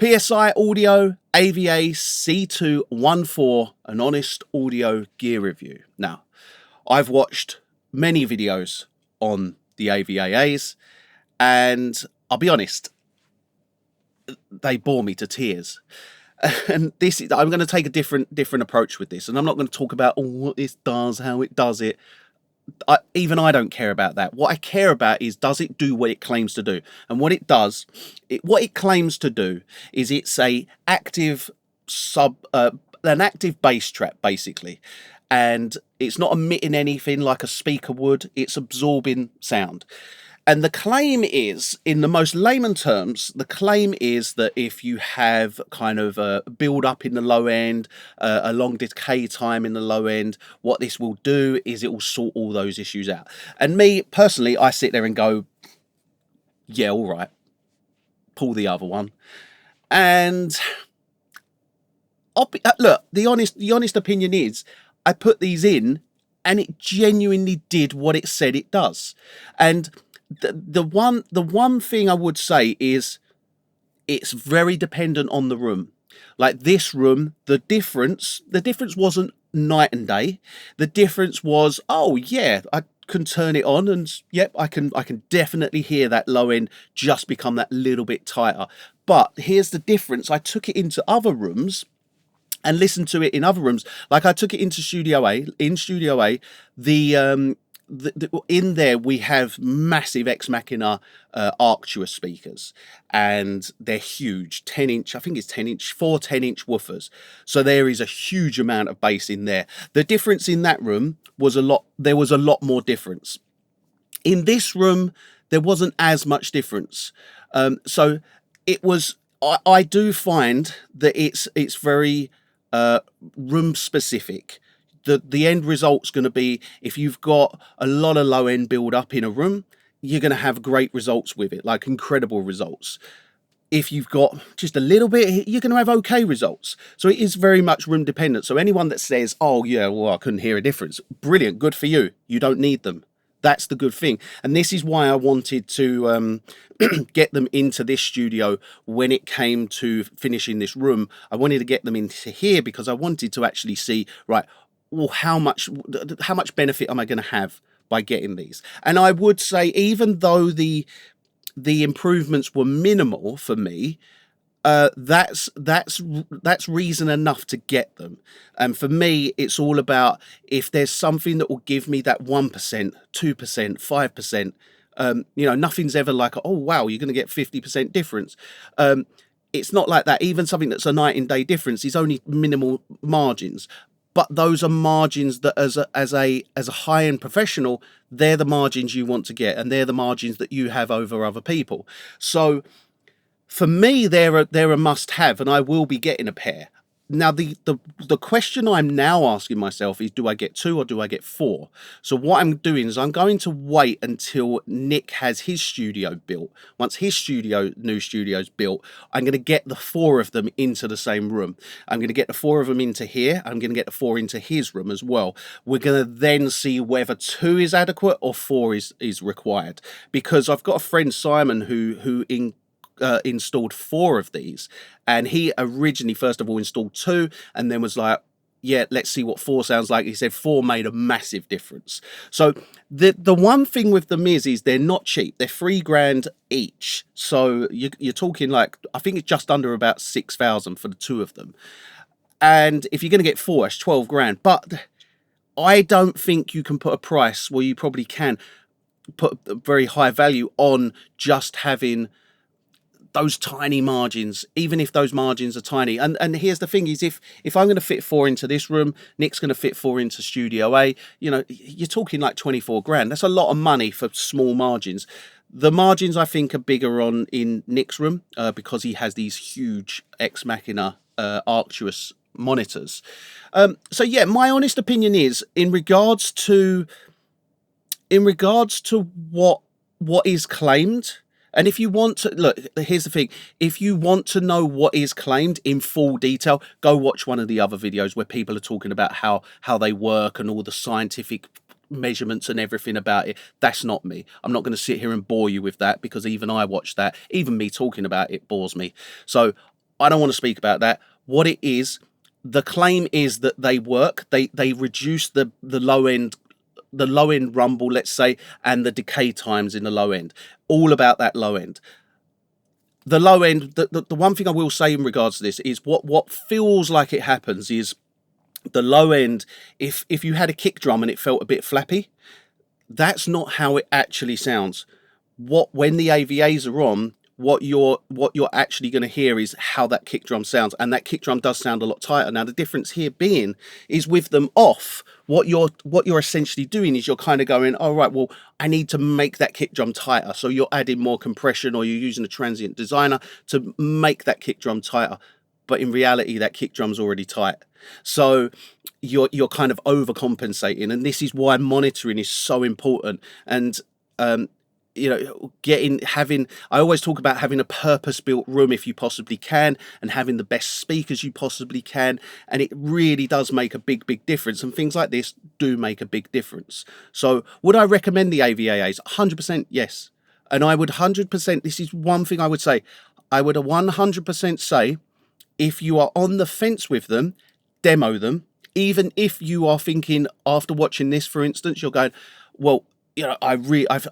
PSI Audio AVAA C214, an honest audio gear review. Now, I've watched many videos on the AVAAs, and I'll be honest, they bore me to tears. And this is, I'm going to take a different approach with this, and I'm not going to talk about what this does, how it does it. Even I don't care about that. What I care about is, does it do what it claims to do? And what it does, what it claims to do is it's a active an active bass trap, basically, and it's not emitting anything like a speaker would. It's absorbing sound. And the claim is, in the most layman terms, the claim is that if you have kind of a build up in the low end, a long decay time in the low end, what this will do is it will sort all those issues out. And me, personally, I sit there and go, yeah, all right, pull the other one. And look, the honest opinion is, I put these in and it genuinely did what it said it does. And the one thing I would say is it's very dependent on the room. Like this room, the difference wasn't night and day. The difference was, oh yeah, I can turn it on and yep, I can definitely hear that low end just become that little bit tighter. But here's the difference. I took it into other rooms and listened to it in other rooms. Like I took it into Studio A. In Studio A, in there we have massive Ex Machina Arcturus speakers, and they're huge, 10-inch, I think it's 10-inch, 4 10-inch woofers. So there is a huge amount of bass in there. The difference in that room was there was a lot more difference. In this room, there wasn't as much difference. So it was, I do find that it's very room specific. The end result's going to be, if you've got a lot of low end build up in a room, you're going to have great results with it, like incredible results. If you've got just a little bit, you're going to have okay results. So it is very much room dependent. So anyone that says, oh yeah, well, I couldn't hear a difference, brilliant, good for you. You don't need them. That's the good thing. And this is why I wanted to get them into this studio when it came to finishing this room. I wanted to get them into here because I wanted to actually see, right, well, how much benefit am I going to have by getting these? And I would say, even though the improvements were minimal for me, that's reason enough to get them. And for me, it's all about, if there's something that will give me that 1%, 2%, 5%, you know, nothing's ever like, oh wow, you're going to get 50% difference. It's not like that. Even something that's a night and day difference is only minimal margins. But those are margins that, as a high-end professional, they're the margins you want to get, and they're the margins that you have over other people. So for me, they're a must-have, and I will be getting a pair. Now, the question I'm now asking myself is, do I get 2 or do I get 4? So what I'm doing is I'm going to wait until Nick has his studio built. Once his new studio's built, I'm going to get the 4 of them into the same room. I'm going to get the 4 of them into here. I'm going to get the 4 into his room as well. We're going to then see whether 2 is adequate or 4 is required. Because I've got a friend, Simon, who installed 4 of these, and he originally first of all installed 2 and then was like, yeah, let's see what 4 sounds like. He said 4 made a massive difference. So the one thing with them is they're not cheap. They're $3,000 each, so you're talking like, I think it's just under about 6,000 for the 2 of them. And if you're going to get 4, it's 12 grand. But I don't think you can put a price, well, you probably can put a very high value on just having those tiny margins, even if those margins are tiny. And here's the thing is, if I'm going to fit 4 into this room, Nick's going to fit 4 into Studio A, you know, you're talking like 24 grand. That's a lot of money for small margins. The margins, I think, are bigger in Nick's room because he has these huge Ex Machina Arcturus monitors. So yeah, my honest opinion is, in regards to what is claimed. And if you want to, look, here's the thing. If you want to know what is claimed in full detail, go watch one of the other videos where people are talking about how they work and all the scientific measurements and everything about it. That's not me. I'm not going to sit here and bore you with that, because even I watch that. Even me talking about it bores me. So I don't want to speak about that. What it is, the claim is that they work. They reduce the low end rumble, let's say, and the decay times in the low end. All about that low end. The low end, the one thing I will say in regards to this is what feels like it happens is the low end, if you had a kick drum and it felt a bit flappy, that's not how it actually sounds. When the AVAs are on, what you're actually going to hear is how that kick drum sounds, and that kick drum does sound a lot tighter. Now the difference here being is with them off, what you're essentially doing is you're kind of going, all right, well, I need to make that kick drum tighter, so you're adding more compression, or you're using a transient designer to make that kick drum tighter. But in reality, that kick drum's already tight, so you're kind of overcompensating, and this is why monitoring is so important. And you know, I always talk about having a purpose-built room if you possibly can, and having the best speakers you possibly can, and it really does make a big difference, and things like this do make a big difference. So would I recommend the AVAAs? 100% yes. And I would 100%, this is one thing I would say, I would 100% say, if you are on the fence with them, demo them. Even if you are thinking, after watching this, for instance, you're going, well, you know, I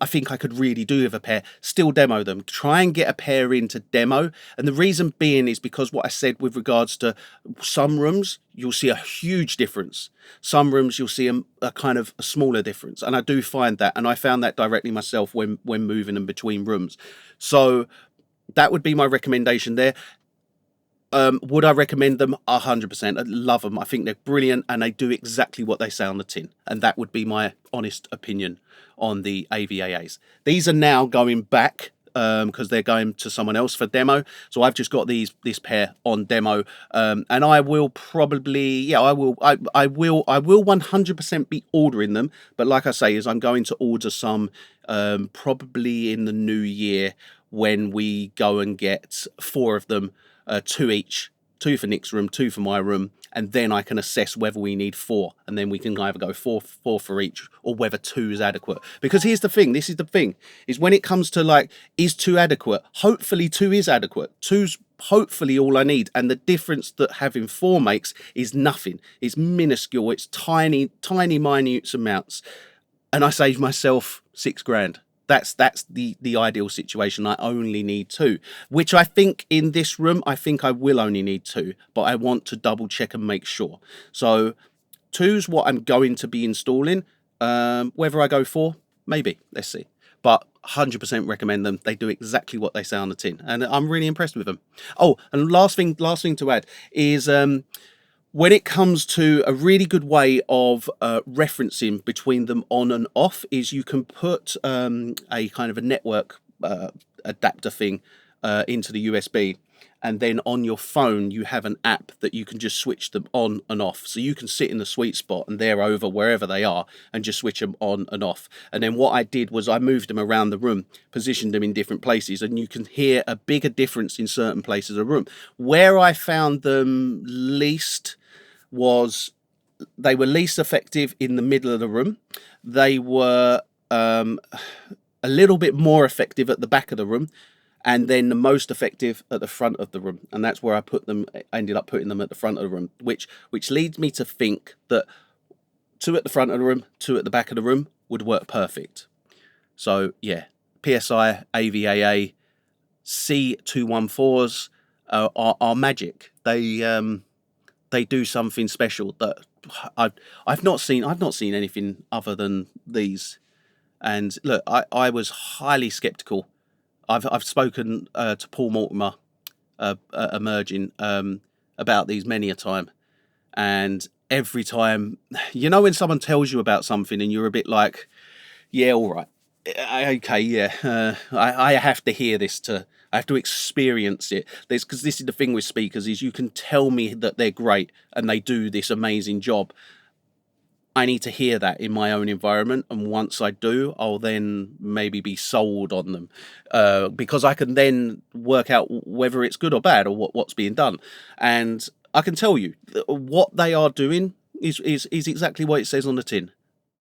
think I could really do with a pair. Still demo them. Try and get a pair in to demo. And the reason being is because what I said with regards to some rooms, you'll see a huge difference. Some rooms you'll see a kind of a smaller difference. And I do find that. And I found that directly myself when moving them between rooms. So that would be my recommendation there. Would I recommend them? 100%. I love them. I think they're brilliant, and they do exactly what they say on the tin. And that would be my honest opinion on the AVAAs. These are now going back because they're going to someone else for demo. So I've just got this pair on demo, and I will probably, I will 100% be ordering them. But like I say, I'm going to order some probably in the new year, when we go and get 4 of them. 2 each, 2 for Nick's room, 2 for my room, and then I can assess whether we need 4, and then we can either go 4 for each, or whether 2 is adequate. Because here's the thing, is when it comes to like, is 2 adequate? Hopefully 2 is adequate. 2's hopefully all I need, and the difference that having 4 makes is nothing. It's minuscule, it's tiny minute amounts, and I save myself £6,000. That's the ideal situation. I only need 2, which I think in this room, I think I will only need 2, but I want to double check and make sure. So 2's what I'm going to be installing. Whether I go 4, maybe, let's see. But 100% recommend them. They do exactly what they say on the tin, and I'm really impressed with them. Oh, and last thing to add is, when it comes to a really good way of referencing between them on and off, is you can put a kind of a network adapter thing into the USB, and then on your phone you have an app that you can just switch them on and off. So you can sit in the sweet spot and they're over wherever they are and just switch them on and off. And then what I did was I moved them around the room, positioned them in different places, and you can hear a bigger difference in certain places of the room. Where I found them least was they were least effective in the middle of the room. They were a little bit more effective at the back of the room, and then the most effective at the front of the room. And that's where I ended up putting them at the front of the room, which leads me to think that 2 at the front of the room, 2 at the back of the room would work perfect. So yeah, PSI AVAA C214s are magic. They do something special that I've not seen anything other than these. And look, I was highly skeptical. I've spoken to Paul Mortimer, Emerging, about these many a time, and every time, you know, when someone tells you about something and you're a bit like, yeah, all right, okay, yeah, I have to hear this I have to experience it. Because this is the thing with speakers, is you can tell me that they're great and they do this amazing job. I need to hear that in my own environment, and once I do, I'll then maybe be sold on them, because I can then work out whether it's good or bad, or what's being done. And I can tell you that what they are doing is exactly what it says on the tin.